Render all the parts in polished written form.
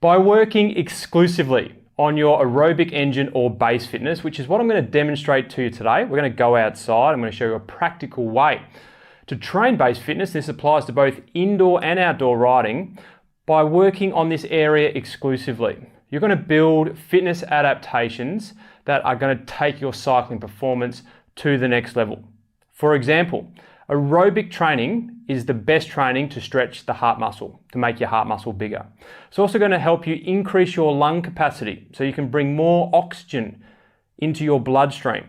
By working exclusively on your aerobic engine or base fitness, which is what I'm going to demonstrate to you today. We're going to go outside. I'm going to show you a practical way to train base fitness. This applies to both indoor and outdoor riding. By working on this area exclusively, you're going to build fitness adaptations that are going to take your cycling performance to the next level. For example, aerobic training is the best training to stretch the heart muscle, to make your heart muscle bigger. It's also going to help you increase your lung capacity so you can bring more oxygen into your bloodstream.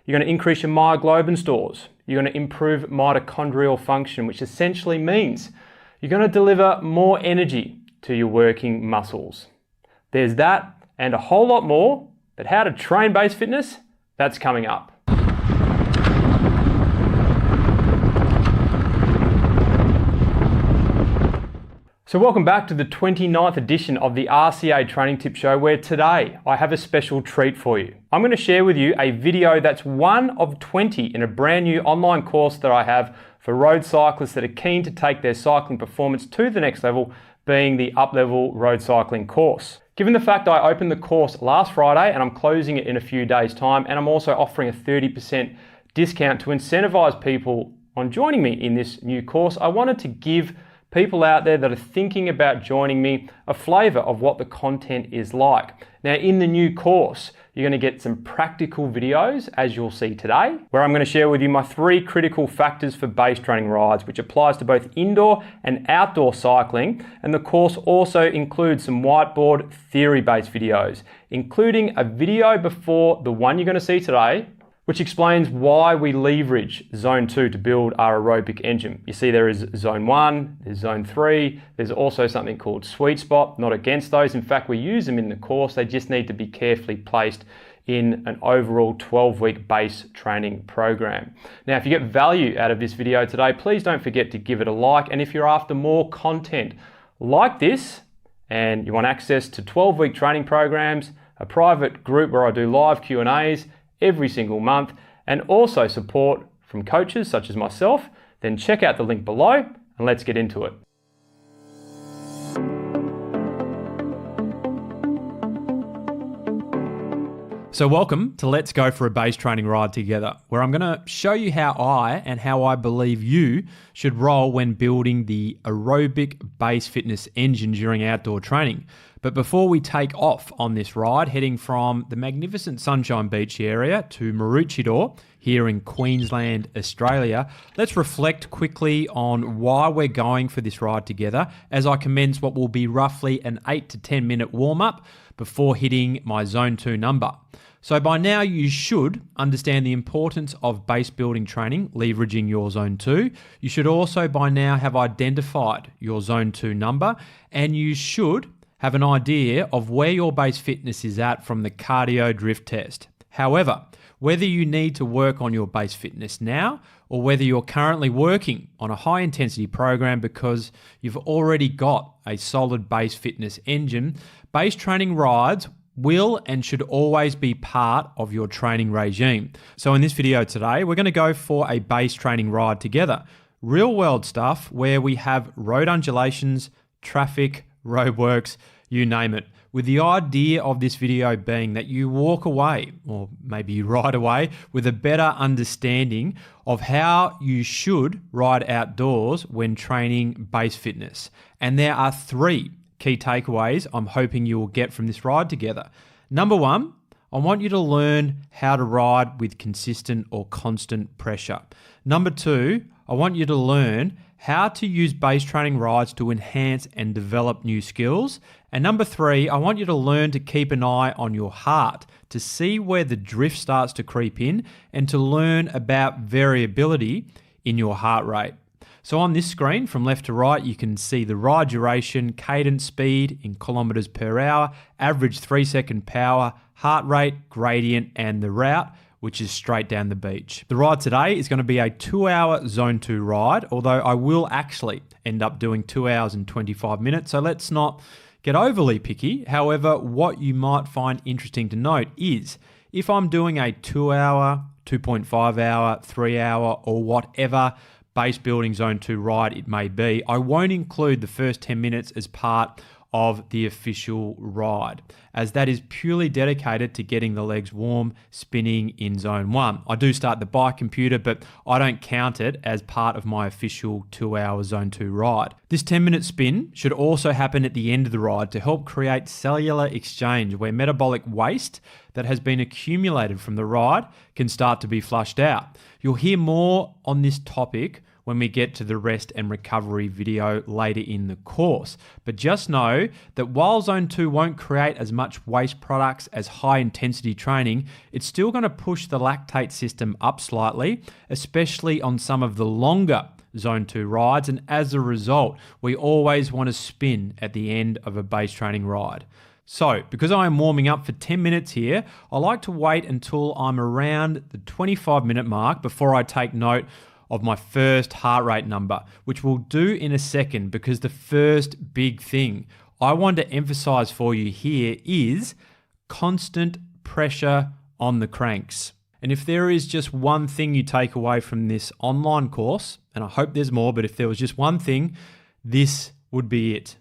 You're going to increase your myoglobin stores. You're going to improve mitochondrial function, which essentially means you're going to deliver more energy to your working muscles. There's that and a whole lot more, but how to train base fitness, that's coming up. So welcome back to the 29th edition of the RCA Training Tip Show, where today I have a special treat for you. I'm going to share with you a video that's one of 20 in a brand new online course that I have for road cyclists that are keen to take their cycling performance to the next level, being the up-level road cycling course. Given the fact I opened the course last Friday and I'm closing it in a few days' time, and I'm also offering a 30% discount to incentivize people on joining me in this new course, I wanted to give people out there that are thinking about joining me a flavor of what the content is like. Now, in the new course, you're going to get some practical videos, as you'll see today, where I'm going to share with you my 3 critical factors for base training rides, which applies to both indoor and outdoor cycling. And the course also includes some whiteboard theory-based videos, including a video before the one you're going to see today, which explains why we leverage Zone 2 to build our aerobic engine. You see there is Zone 1, there's Zone 3, there's also something called Sweet Spot, not against those. In fact, we use them in the course. They just need to be carefully placed in an overall 12-week base training program. Now, if you get value out of this video today, please don't forget to give it a like. And if you're after more content like this, and you want access to 12-week training programs, a private group where I do live Q&As, every single month, and also support from coaches such as myself, then check out the link below and let's get into it. So welcome to Let's Go for a Base Training Ride Together, where I'm going to show you how I believe you should roll when building the aerobic base fitness engine during outdoor training. But before we take off on this ride, heading from the magnificent Sunshine Beach area to Maroochydore here in Queensland, Australia, let's reflect quickly on why we're going for this ride together as I commence what will be roughly an 8 to 10 minute warm-up before hitting my Zone 2 number. So by now you should understand the importance of base building training, leveraging your Zone 2. You should also by now have identified your Zone 2 number, and you should have an idea of where your base fitness is at from the cardio drift test. However, whether you need to work on your base fitness now or whether you're currently working on a high intensity program because you've already got a solid base fitness engine, base training rides will and should always be part of your training regime. So in this video today, we're going to go for a base training ride together. Real world stuff where we have road undulations, traffic, roadworks, you name it. With the idea of this video being that you walk away, or maybe you ride away, with a better understanding of how you should ride outdoors when training base fitness. And there are 3 key takeaways I'm hoping you will get from this ride together. Number 1, I want you to learn how to ride with consistent or constant pressure. Number 2, I want you to learn how to use base training rides to enhance and develop new skills. And number 3, I want you to learn to keep an eye on your heart to see where the drift starts to creep in and to learn about variability in your heart rate. So on this screen, from left to right, you can see the ride duration, cadence speed in kilometers per hour, average 3-second power, heart rate, gradient, and the route, which is straight down the beach. The ride today is going to be a 2-hour Zone 2 ride, although I will actually end up doing 2 hours and 25 minutes, so let's not get overly picky. However, what you might find interesting to note is if I'm doing a 2-hour, 2.5 hour, 3-hour, or whatever base building Zone 2 ride it may be, I won't include the first 10 minutes as part of the official ride, as that is purely dedicated to getting the legs warm, spinning in zone 1. I do start the bike computer, but I don't count it as part of my official 2-hour zone 2 ride. This 10-minute spin should also happen at the end of the ride to help create cellular exchange, where metabolic waste that has been accumulated from the ride can start to be flushed out. You'll hear more on this topic when we get to the rest and recovery video later in the course. But just know that while zone 2 won't create as much waste products as high intensity training, it's still going to push the lactate system up slightly, especially on some of the longer zone 2 rides. And as a result, we always want to spin at the end of a base training ride. So, because I am warming up for 10 minutes here, I like to wait until I'm around the 25-minute mark before I take note of my first heart rate number, which we'll do in a second, because the first big thing I want to emphasize for you here is constant pressure on the cranks. And if there is just one thing you take away from this online course, and I hope there's more, but if there was just one thing, this would be it.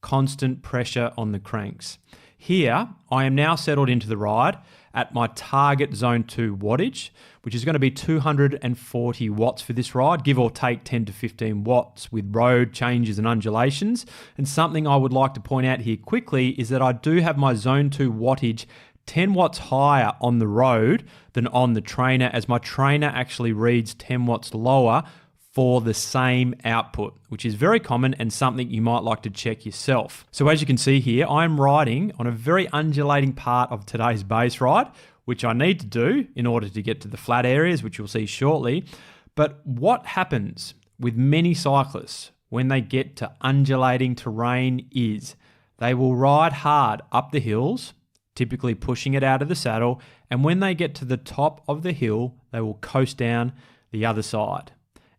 Constant pressure on the cranks. Here, I am now settled into the ride at my target zone 2 wattage, which is going to be 240 watts for this ride, give or take 10 to 15 watts with road changes and undulations. And something I would like to point out here quickly is that I do have my zone 2 wattage 10 watts higher on the road than on the trainer, as my trainer actually reads 10 watts lower for the same output, which is very common and something you might like to check yourself. So as you can see here, I'm riding on a very undulating part of today's base ride, which I need to do in order to get to the flat areas, which you'll see shortly. But what happens with many cyclists when they get to undulating terrain is they will ride hard up the hills, typically pushing it out of the saddle, and when they get to the top of the hill, they will coast down the other side.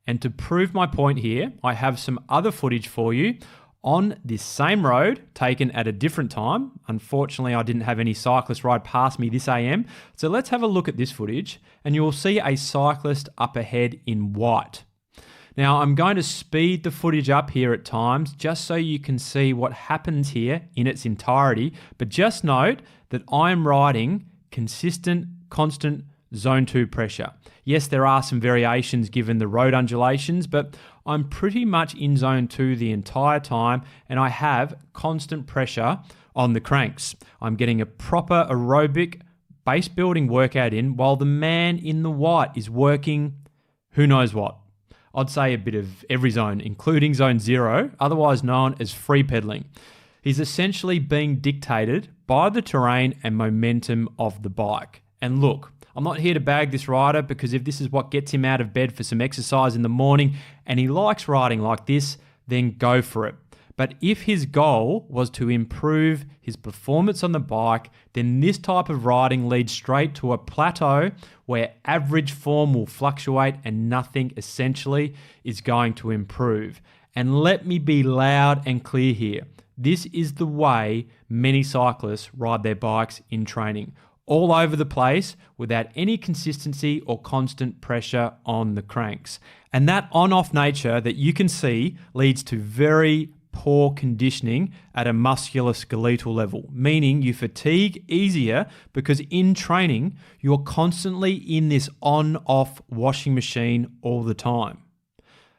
And to prove my point here, I have some other footage for you on this same road taken at a different time. Unfortunately, I didn't have any cyclists ride past me this AM. So let's have a look at this footage and you'll see a cyclist up ahead in white. Now, I'm going to speed the footage up here at times just so you can see what happens here in its entirety. But just note that I'm riding consistent, constant zone 2 pressure. Yes, there are some variations given the road undulations, but I'm pretty much in zone 2 the entire time, and I have constant pressure on the cranks. I'm getting a proper aerobic base building workout in while the man in the white is working who knows what. I'd say a bit of every zone, including zone 0, otherwise known as free pedaling. He's essentially being dictated by the terrain and momentum of the bike. And look, I'm not here to bag this rider, because if this is what gets him out of bed for some exercise in the morning and he likes riding like this, then go for it. But if his goal was to improve his performance on the bike, then this type of riding leads straight to a plateau where average form will fluctuate and nothing essentially is going to improve. And let me be loud and clear here. This is the way many cyclists ride their bikes in training. All over the place without any consistency or constant pressure on the cranks. And that on-off nature that you can see leads to very poor conditioning at a musculoskeletal level, meaning you fatigue easier because in training, you're constantly in this on-off washing machine all the time.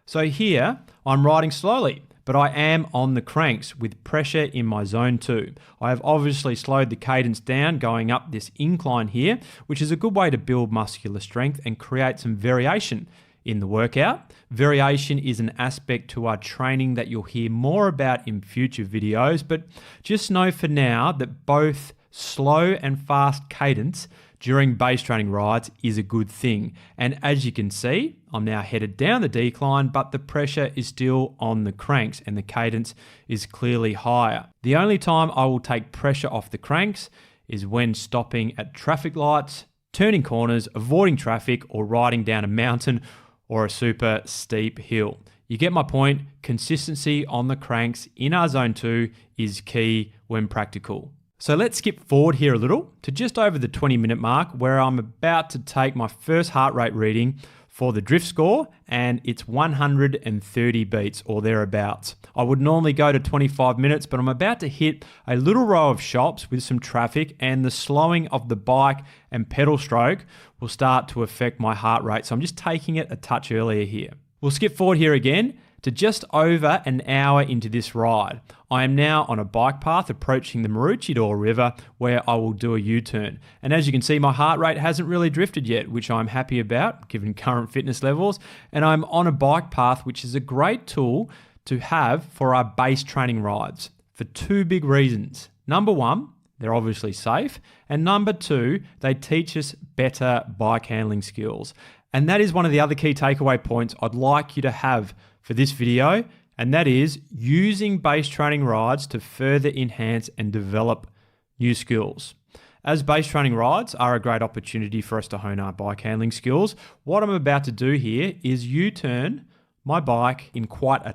So here, I'm riding slowly, but I am on the cranks with pressure in my zone 2. I have obviously slowed the cadence down going up this incline here, which is a good way to build muscular strength and create some variation in the workout. Variation is an aspect to our training that you'll hear more about in future videos, but just know for now that both slow and fast cadence during base training rides is a good thing. And as you can see, I'm now headed down the decline, but the pressure is still on the cranks and the cadence is clearly higher. The only time I will take pressure off the cranks is when stopping at traffic lights, turning corners, avoiding traffic, or riding down a mountain or a super steep hill. You get my point. Consistency on the cranks in our zone 2 is key when practical. So let's skip forward here a little to just over the 20-minute mark, where I'm about to take my first heart rate reading for the drift score, and it's 130 beats or thereabouts. I would normally go to 25 minutes, but I'm about to hit a little row of shops with some traffic, and the slowing of the bike and pedal stroke will start to affect my heart rate. So I'm just taking it a touch earlier here. We'll skip forward here again to just over an hour into this ride. I am now on a bike path approaching the Maroochydore River, where I will do a U-turn. And as you can see, my heart rate hasn't really drifted yet, which I'm happy about given current fitness levels. And I'm on a bike path, which is a great tool to have for our base training rides for two big reasons. Number one, they're obviously safe. And number two, they teach us better bike handling skills. And that is one of the other key takeaway points I'd like you to have for this video, and that is using base training rides to further enhance and develop new skills. As base training rides are a great opportunity for us to hone our bike handling skills, what I'm about to do here is U-turn my bike in quite a